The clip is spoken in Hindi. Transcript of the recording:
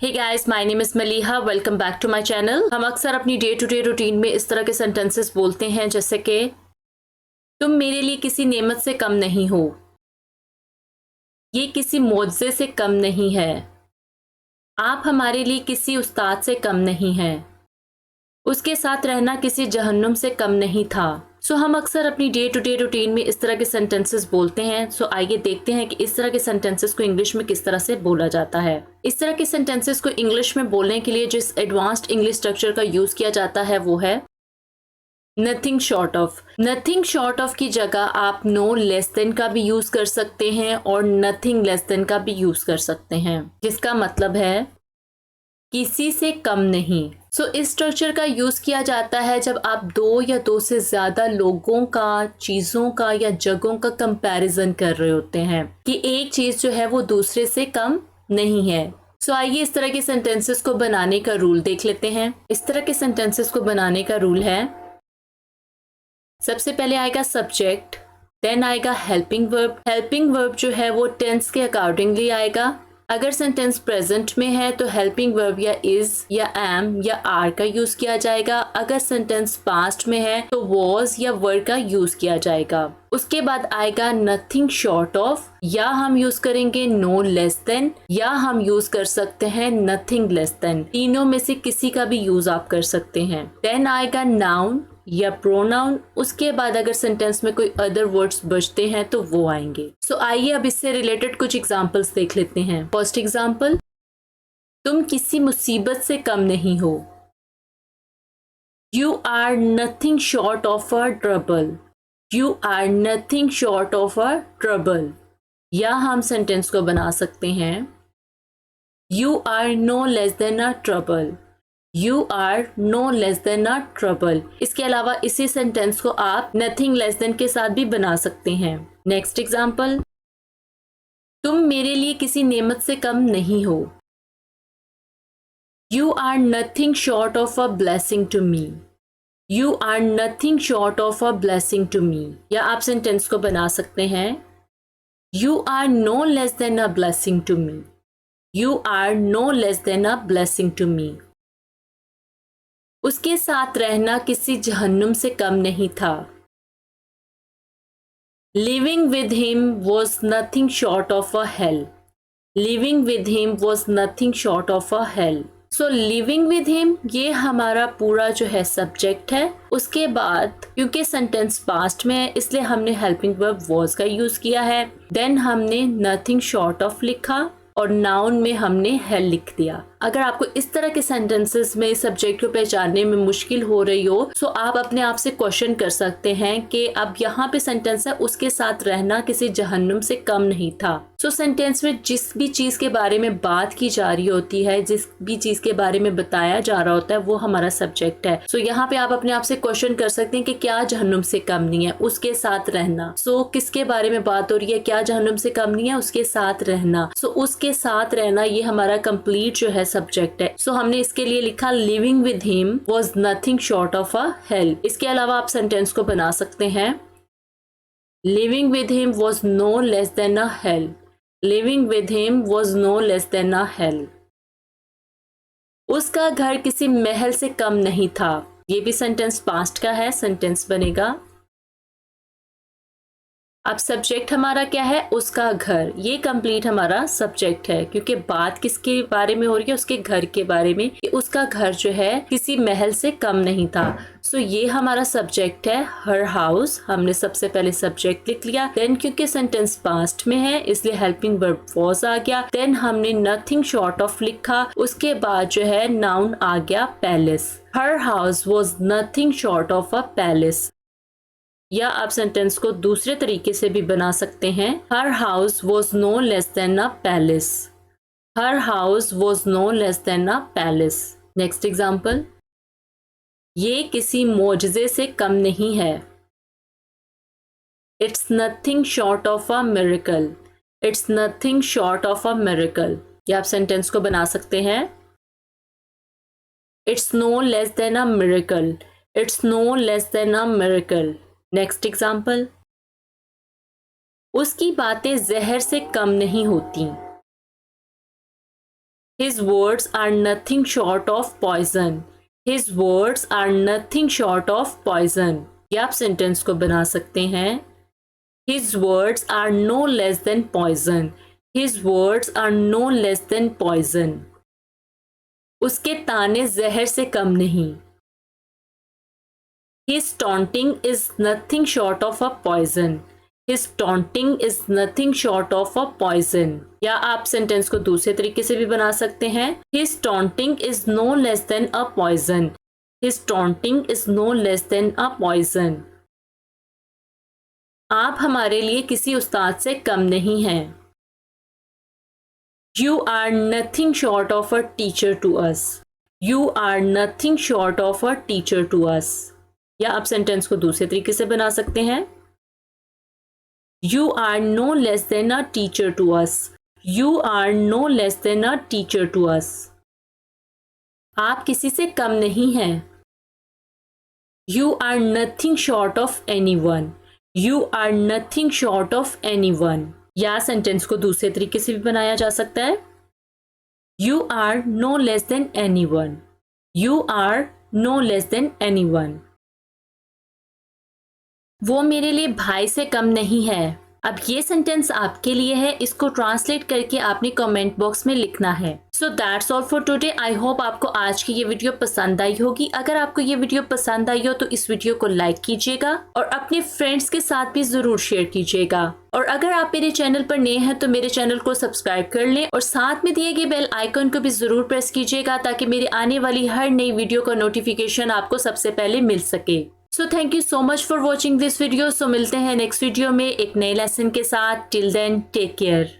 Hey guys, my name is Maliha. Welcome back to my channel. हम अक्सर अपनी डे टू डे रूटीन में इस तरह के सेंटेंसेस बोलते हैं जैसे कि तुम मेरे लिए किसी नेमत से कम नहीं हो, ये किसी मोज़े से कम नहीं है, आप हमारे लिए किसी उस्ताद से कम नहीं हैं, उसके साथ रहना किसी जहन्नुम से कम नहीं था। हम अक्सर अपनी डे टू डे रूटीन में इस तरह के सेंटेंसेस बोलते हैं। आइए देखते हैं कि इस तरह के सेंटेंसेस को इंग्लिश में किस तरह से बोला जाता है। इस तरह के सेंटेंसेस को इंग्लिश में बोलने के लिए जिस एडवांस्ड इंग्लिश स्ट्रक्चर का यूज किया जाता है वो है nothing short of. Nothing short of की जगह आप नो लेस देन का भी यूज कर सकते हैं और नथिंग लेस देन का भी यूज कर सकते हैं, जिसका मतलब है किसी से कम नहीं। इस स्ट्रक्चर का यूज किया जाता है जब आप दो या दो से ज्यादा लोगों का, चीजों का या जगहों का कंपैरिजन कर रहे होते हैं कि एक चीज जो है वो दूसरे से कम नहीं है। आइए इस तरह के सेंटेंसेस को बनाने का रूल देख लेते हैं। इस तरह के सेंटेंसेस को बनाने का रूल है, सबसे पहले आएगा सब्जेक्ट, देन आएगा हेल्पिंग वर्ब। हेल्पिंग वर्ब जो है वो टेंस के अकॉर्डिंगली आएगा। अगर सेंटेंस प्रेजेंट में है तो हेल्पिंग वर्ब या इज या एम या आर का यूज किया जाएगा। अगर सेंटेंस पास्ट में है तो वॉज या वर का यूज किया जाएगा। उसके बाद आएगा नथिंग शॉर्ट ऑफ, या हम यूज करेंगे नो लेस देन, या हम यूज कर सकते हैं नथिंग लेस देन। तीनों में से किसी का भी यूज आप कर सकते हैं। देन आएगा नाउन या प्रोनाउन। उसके बाद अगर सेंटेंस में कोई अदर वर्ड्स बचते हैं तो वो आएंगे। आइए अब इससे रिलेटेड कुछ एग्जांपल्स देख लेते हैं। फर्स्ट एग्जांपल, तुम किसी मुसीबत से कम नहीं हो, you are nothing short of a trouble, you are nothing short of a trouble. या हम सेंटेंस को बना सकते हैं, you are no less than a trouble, you are no less than a trouble. इसके अलावा इसी सेंटेंस को आप नथिंग लेस देन के साथ भी बना सकते हैं। नेक्स्ट एग्जांपल, तुम मेरे लिए किसी नेमत से कम नहीं हो, you are nothing short of a blessing to me, you are nothing short of a blessing to me. या आप सेंटेंस को बना सकते हैं, you are no less than a blessing to me, you are no less than a blessing to me. उसके साथ रहना किसी जहन्नुम से कम नहीं था, living with him was nothing short of a hell, living with him was nothing short of a hell. Living with him ये हमारा पूरा जो है सब्जेक्ट है। उसके बाद क्योंकि सेंटेंस पास्ट में है इसलिए हमने हेल्पिंग वर्ब वॉज का यूज किया है। देन हमने नथिंग शॉर्ट ऑफ लिखा और नाउन में हमने हेल लिख दिया। अगर आपको इस तरह के सेंटेंसेस में सब्जेक्ट को पहचानने में मुश्किल हो रही हो तो आप अपने आप से क्वेश्चन कर सकते हैं कि अब यहाँ पे सेंटेंस है उसके साथ रहना किसी जहन्नुम से कम नहीं था। सेंटेंस में जिस भी चीज के बारे में बात की जा रही होती है, जिस भी चीज के बारे में बताया जा रहा होता है वो हमारा सब्जेक्ट है। यहाँ पे आप अपने आप से क्वेश्चन कर सकते हैं कि क्या जहन्नुम से कम नहीं है, उसके साथ रहना। किसके बारे में बात हो रही है, क्या जहन्नुम से कम नहीं है, उसके साथ रहना। उसके साथ रहना ये हमारा कंप्लीट जो है सब्जेक्ट है। हमने इसके लिए लिखा living with him was nothing short of a hell. इसके अलावा आप सेंटेंस को बना सकते हैं, living with him was no less than a hell, living with him was no less than a hell. उसका घर किसी महल से कम नहीं था। ये भी सेंटेंस पास्ट का है, सेंटेंस बनेगा। अब सब्जेक्ट हमारा क्या है, उसका घर। ये कंप्लीट हमारा सब्जेक्ट है क्योंकि बात किसके बारे में हो रही है, उसके घर के बारे में, कि उसका घर जो है किसी महल से कम नहीं था। ये हमारा सब्जेक्ट है, हर हाउस। हमने सबसे पहले सब्जेक्ट लिख लिया। देन क्योंकि सेंटेंस पास्ट में है इसलिए हेल्पिंग वर्ब वॉज आ गया। देन हमने नथिंग शॉर्ट ऑफ लिखा। उसके बाद जो है नाउन आ गया palace. Her house was nothing short of a palace. या आप सेंटेंस को दूसरे तरीके से भी बना सकते हैं, her house was no less than a palace, her house was no less than a palace. Next example, ये किसी मोजज़े से कम नहीं है, it's nothing short of a miracle, it's nothing short of a miracle. या आप सेंटेंस को बना सकते हैं, it's no less than a miracle, it's no less than a miracle. Next example, उसकी बातें जहर से कम नहीं होती, His words are nothing short of poison. His words are nothing short of poison. ये आप सेंटेंस को बना सकते हैं. His words are no less than poison. His words are no less than poison. उसके ताने जहर से कम नहीं. His taunting is nothing short of a poison. His taunting is nothing short of a poison. या आप सेंटेंस को दूसरे तरीके से भी बना सकते हैं. His taunting is no less than a poison. His taunting is no less than a poison. आप हमारे लिए किसी उस्ताद से कम नहीं हैं. You are nothing short of a teacher to us. You are nothing short of a teacher to us. या आप सेंटेंस को दूसरे तरीके से बना सकते हैं. You are no less than a teacher to us. You are no less than a teacher to us. आप किसी से कम नहीं हैं. You are nothing short of anyone. You are nothing short of anyone. या सेंटेंस को दूसरे तरीके से भी बनाया जा सकता है. You are no less than anyone. You are no less than anyone. वो मेरे लिए भाई से कम नहीं है. अब ये सेंटेंस आपके लिए है. इसको ट्रांसलेट करके आपने कमेंट बॉक्स में लिखना है. So that's all for today. I hope आपको आज की ये वीडियो पसंद आई होगी. अगर आपको ये वीडियो पसंद आई हो तो इस वीडियो को लाइक कीजिएगा और अपने फ्रेंड्स के साथ भी जरूर शेयर कीजिएगा. और अगर आप मेरे चैनल पर नए हैं तो मेरे चैनल को सब्सक्राइब कर लें और साथ में दिए गए बेल आइकन को भी जरूर प्रेस कीजिएगा ताकि मेरी आने वाली हर नई वीडियो का नोटिफिकेशन आपको सबसे पहले मिल सके. So thank you so much for watching this video. So मिलते हैं नेक्स्ट वीडियो में एक नए लेसन के साथ. Till then take care.